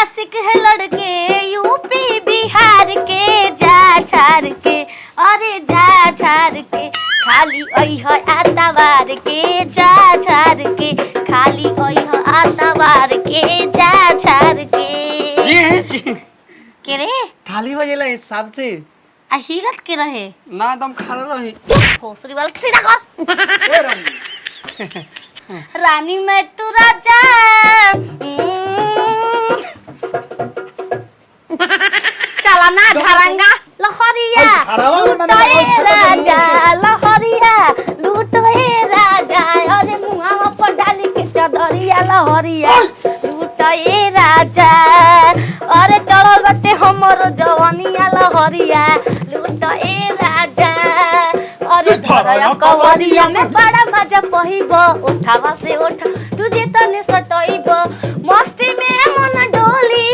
आशिक है लड़के यूपी बिहार के जा झार के अरे जा झार के खाली ओह आतवार के जा झार के खाली ओह आतवार के जा झार के जी के रे थाली बजेला हिसाब से आ हिलत के रहे ना दम खड़ा रही भोसरी वाला सीधा कर ए रानी रानी मैं तू राजा चला ना झरंगा लहरिया लूटोए राजा लहरिया लूटोए राजा अरे मुहावा पर डाली के चदरिया लहरिया लूटोए राजा अरे चढ़ल बटे हमरो जवानिया लहरिया लूटोए राजा अरे धरया कवरिया में बड़ा मजा पहिबो उठावा से उठा तुझे तने सटइबो मस्ती में मन डोली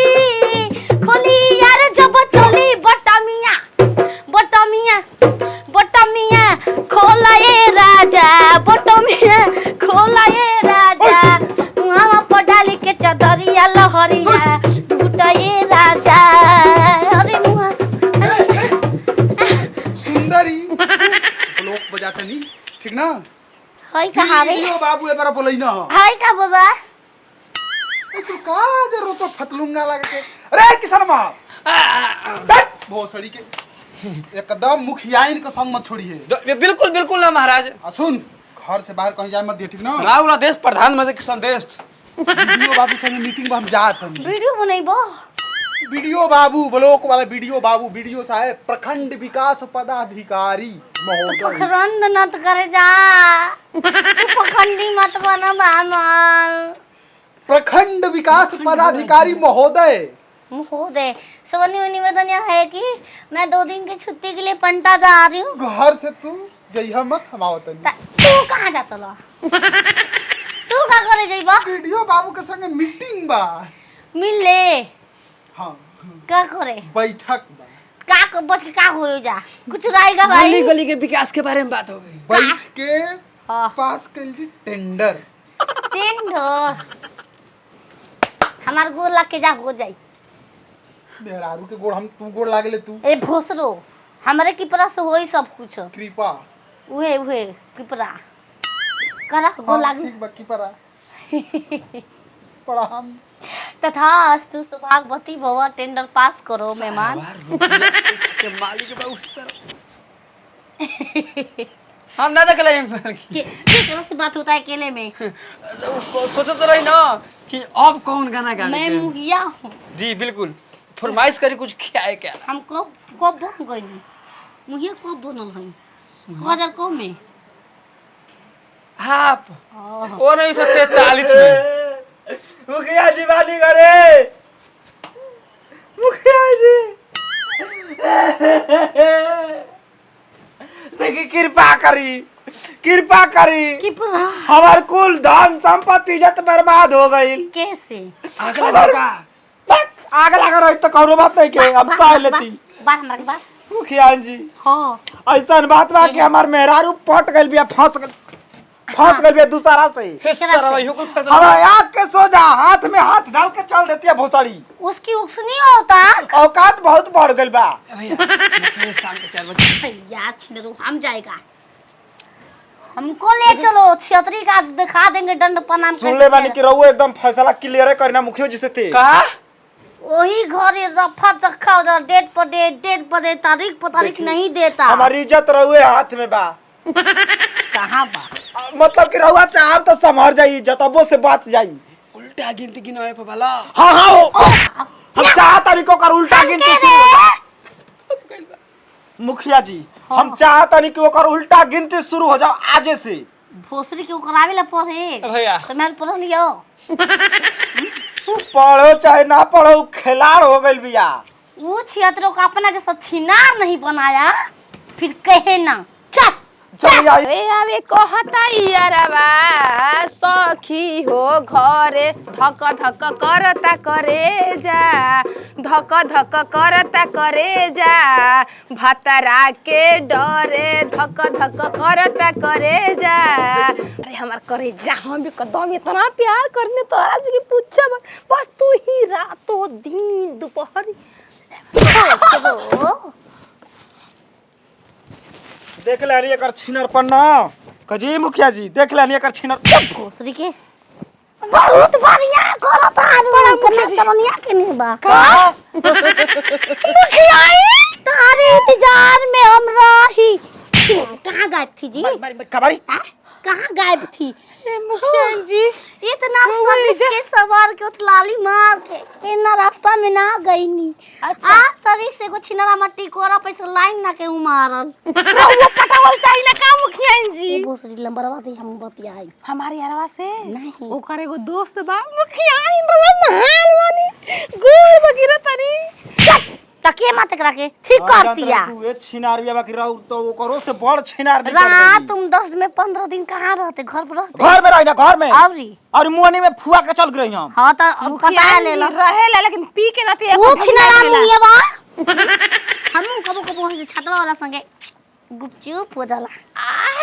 खोली यार जब चली बटमिया बटमिया बटमिया खोलाए राजा बटमिया खोलाए राजा मुहावा पर डाली के चदरिया लहरिया लूटाए राजा अरे मुहा सुंदरी लोग बजाते नहीं ठीक ना होई कहावे यो बाबू ए बरा बोलै ना हाय का बाबा ए तू का जरो तो फतलुंगा लगे अरे किसान मां सट भोसड़ी के एकदम मुखियाइन के संग मत छोड़िए बिल्कुल बिल्कुल ना महाराज सुन घर से बाहर कहीं जाए मत दे ठीक ना राउरा देश प्रधानमंत्री के संदेश वीडियो बाबू संग मीटिंग में हम जात हम वीडियो बनैबो वीडियो बाबू ब्लॉक वाला वीडियो बाबू वीडियो साहब प्रखंड विकास पदाधिकारी महोदय पखरंद नत करे जा तू पखंडी मत बना बामल प्रखंड विकास पदाधिकारी महोदय हो दे सवनी निवेदन यह है कि मैं 2 दिन की छुट्टी के लिए पंटा जा रही हूँ घर से तू जइहा मत हम आवत तू कहाँ जाता ला तू का करे जइबा वीडियो बाबू के संग मीटिंग बा मिल ले हां का करे बैठक बा का को बैठ के का होयो जा कुछ रायगा भाई गली गली के विकास के बारे में बात हो गई बैठ के हाँ। पास कर जी टेंडर टेंडर हमार गोर लाग के जा हो जाई मेहरारू के गोड़ हम तू गोड़ लागले तू ए भोसरो हमरे की परस होई सब कुछ कृपा उहे उहे किपरा करा गो लाग ठीक बा कृपा पड़ा हम तथा अस्तु सौभाग्यवती भव टेंडर पास करो मेहमान के मालिक बाबू सर हम ना देखले के तरह से बात होता है अकेले में सोचो तो रही ना कि अब कौन गाना गावे मैं मुहिया हूँ जी बिल्कुल फरमाइश करी कुछ खियाए क्या हम कब बन गई मुहिया कब बनल हई 2000 कब में आप ओ नहीं तो 43 में मुखिया जी बानी करे मुखिया जी देखिए कृपा करी कि पूरा हमार कुल धन संपत्ति इज्जत बर्बाद हो गई कैसे आग लगा रही तो कौनो बात नहीं के हम सह लेती बात हमरा के बात मुखिया जी हां ऐसा बात बा कि हमार मेहरारू पट गइल बिया फंस गइल बिया दूसरा से हमारा आग के सोजा हाथ में हाथ डाल के चल देती है भोसड़ी उसकी उक्सनी होता औकात बहुत बढ़ गइल बा भैया शाम के 4 बजे भैया छिनरो हम जाएगा हमको ले चलो क्षेत्रीय का दिखा देंगे दंड प्रणाम सुन ले बानी कि रहुआ एकदम फैसला क्लियर करना मुखिया जी से थे कहा वही घर रफा चक्का उधर डेट पर डेट तारीख पर तारीख नहीं देता हमारी इज्जत रहुए हाथ में बा कहाँ बा मतलब कि रहुआ चाहब तो संभर जाई जतबो से बात जाई उल्टा गिनती गिनवे पे वाला हां हम चाहत तरीको कर उल्टा गिनती शुरू मुखिया जी हम चाहत तनी कि ओकर उल्टा गिनती शुरू हो जाओ आजे से भोसरी के करावे ला पड़े भैया तो मैं पढ़ लियो पढ़ो चाहे ना पढ़ो खिलाड़ हो गइल बिया वो क्षेत्रों का अपना जैसा छिनार नहीं बनाया फिर कहे ना चल चल आई ए आवे कहता यारवा सखी हो घरे धक धक करता करे जा धक धक करता करे जा भतरा के डरे धक धक करता करे जा। अरे हमार करे जा हम भी कदम इतना प्यार करने तोरा से कि पूछा बस तू ही रातों दिन दोपहर देख लेनी एकर छिनरपन ना कजी मुखिया जी देख लेनी एकर छिनर भोसरी के बहुत बढ़िया करत आलू कना चलनिया के नहीं बा का मुखिया तारे इंतजार में हम रही कहां गायब थी जी कबाड़ी कहां गायब थी मुखिया जी इतना सदिश के सवार के उथलाली मार के इना रास्ता में ना गई नी अच्छा। आ तरीक से को छिनरा मट्टी कोरा पैसा लाइन ना के मारल वो पटावल चाहिए ना का मुखिया जी ये भोसरी लंबरवा थी हम बतियाई हमारे यारवा से नहीं ओकर एगो दोस्त बा मुखिया इन रवा नहाल वानी गोल बगिरा तनी तकिए मत करा के ठीक कर दिया तू ए छिनार बिया बाकी रहू तो ओकरो से बड़ छिनार निकल रात गई तुम 10 में 15 दिन कहाँ रहते घर पर रहते घर में रही ना घर में आवरी और मुहनी में फुआ के चल गई हम हाँ तो पता ले लो रहेला लेकिन पी के नाते कुछ ना ये बा हम कबो कबो से छतवा वाला संगे गुपचुप हो जाला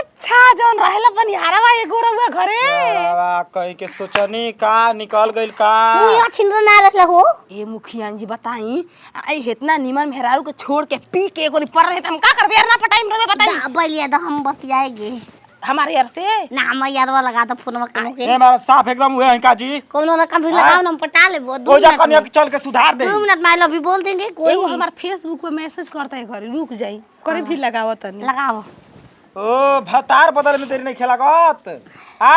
अच्छा जौन रहेला बनिहारवा एगो रहुआ घरे बाबा कहीं के सोचनी का निकल गइल का मुया छिंदर ना रखले हो ए मुखिया जी बताई आई इतना निमन मेहरारू के छोड़ के पी के एगो पर रहे त हम का करबे यार ना पटाई रहे बताई बलिया तो हम बतियाएगे हमारे यार से ना हम यारवा लगा दो फोन में कोनो के ए मारा साफ एकदम हुए हैं का जी कोनो ना कभी लगाओ ना हम पटा लेबो हो जा कन्या के चल के सुधार दे 2 मिनट में आई लव यू बोल देंगे कोई एगो हमार फेसबुक पे मैसेज करता है घरे रुक जाई करे भी लगावत तनी लगाओ ओ भतार बदल में तेरी नहीं खेला गत आ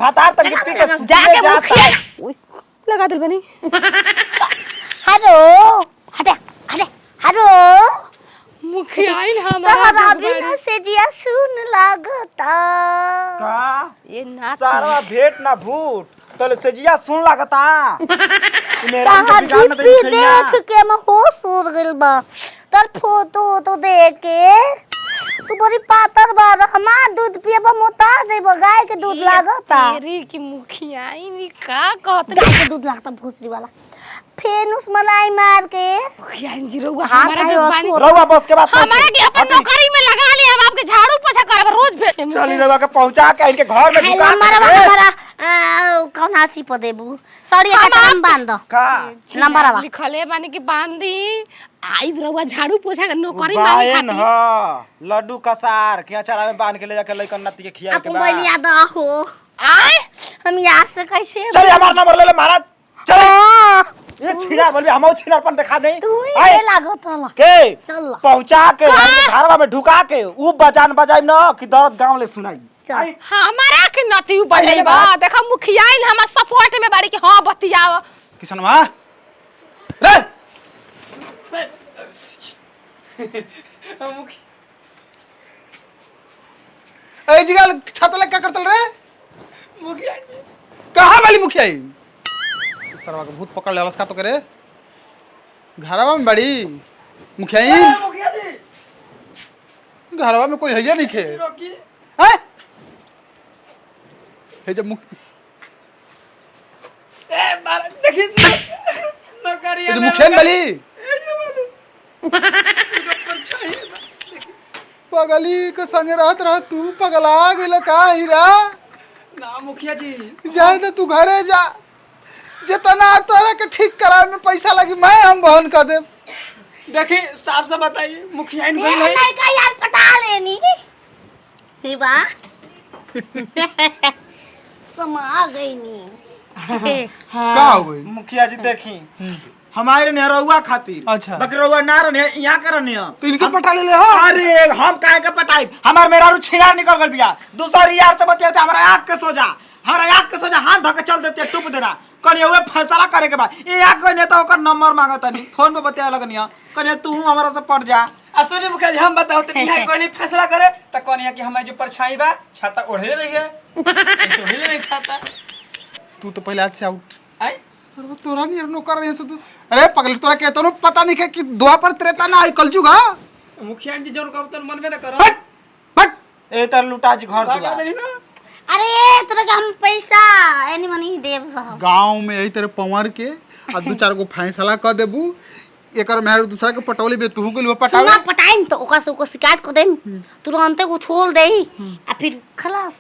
भतार तक पी के जाके मुखिया ओए लगा दे बनी हेलो हटे हटे हेलो मुखिया इन हमारा तोहरा बिना से जिया सुन लागता का ये ना सारा भेट ना भूट तले से जिया सुन लागता मेरा तोहरा बिगाड़ में डीपी देख देख के मैं होश उड़ गइल बा तर फोटो तो देख के तू बड़ी पातर बा हमार दूध पियबा मोटा जइबो गाय के दूध लागता तेरी की मुखिया इन का कहत गाय के दूध लागता भूसरी वाला फेनुस मलाई मार के मुखिया जी रहुआ हमारा जो बानी रहुआ बस के बात हमारा के अपन नौकरी में लगा ली हम आपके झाड़ू पोछा करब रोज भेट चली रहुआ के पहुंचा के इनके घर में हाय दुकान हमारा पे। हमारा कौन हाथी प देबू सड़िया का नाम बांध दो का नंबरवा लिखले बानी की बांधी आई रहुआ झाड़ू पोछा के नौकरी मांगे बायन खाती ह लड्डू कसार के अचारा में बांध के ले जाके लइकन नती के खिया के अपन बा बोलिया द हो आए हम यहाँ से कैसे चल हमार नंबर ले ले महाराज चल हाँ, ये छिना बोलबे हमौ छिनापन दिखा दे तू ही आए ले लागत हला के चल पहुंचा के घरवा में ढुका के ऊ बजान बजाई न कि दर्द गांव ले सुनाई चल हमारा के नती बजैबा देखा मुखिया इन हमर सपोर्ट में बाड़ी के हां बतियाव किसनवा रे ए जिगल छाता ले क्या करतल रे मुखिया जी कहां वाली मुखिया ई सरवा के भूत पकड़ लेलस का तो करे घरवा में बड़ी मुखिया ई मुखिया जी घरवा में कोई है नहीं खे रोकी हैं हे जब मुख ए महाराज देखिए नौकरी ये जो मुखिया न बली पगली के संगे रहत रह तू पगला गेल का हीरा ना मुखिया जी जाए तो तू घरे जा जितना तोरा के ठीक करावे में पैसा लगी मैं हम बहन कर दे देखिए साफ से बताइए मुखिया इन गई नहीं का यार पटा लेनी फिर बा समा गई नी का हो गई मुखिया जी देखी हमारे ने रउआ खातिर अच्छा। बाकी रउआ ना रहने यहाँ का रहने तो इनके पटा ले ले हो अरे हम काहे के पटाई हमार मेरा रू छिनार निकल गल बिया दूसरा यार से बतियाते हमरा आंख के सोजा हमरा आंख के सोजा हाथ धके चल देते टूप देना कने ओए फैसला करे के बा ए आंख कोई नेता ओकर नंबर मांगत नहीं फोन पे बतिया लगनिया कने तू हमरा से पट जा आ सुनी मुखिया जी हम बताओ त यहाँ कोई नहीं फैसला करे त कनिया कि हमारे जो परछाई बा छाता ओढ़े रही है ओढ़े नहीं छाता तू तो पहले आज से आउट आई सर तोरा नहीं नौकर रहे से तू अरे पगली तोरा के तो पता नहीं है कि दुआ पर त्रेता ना आई कलजुग हां मुखिया जी जोन कहत मन में न करो हट हट ए तर लुटा जी घर दुआ अरे तोरा के हम पैसा एनी मनी देब साहब। गांव में यही तरह पवार के आ दू चार गो फैसला कर देबू एकर मेहर दूसरा के पटौली बे तू के पटावे सुना पटाइम तो ओका से ओको शिकायत कर देम तुरंते वो छोड़ देही आ फिर खलास।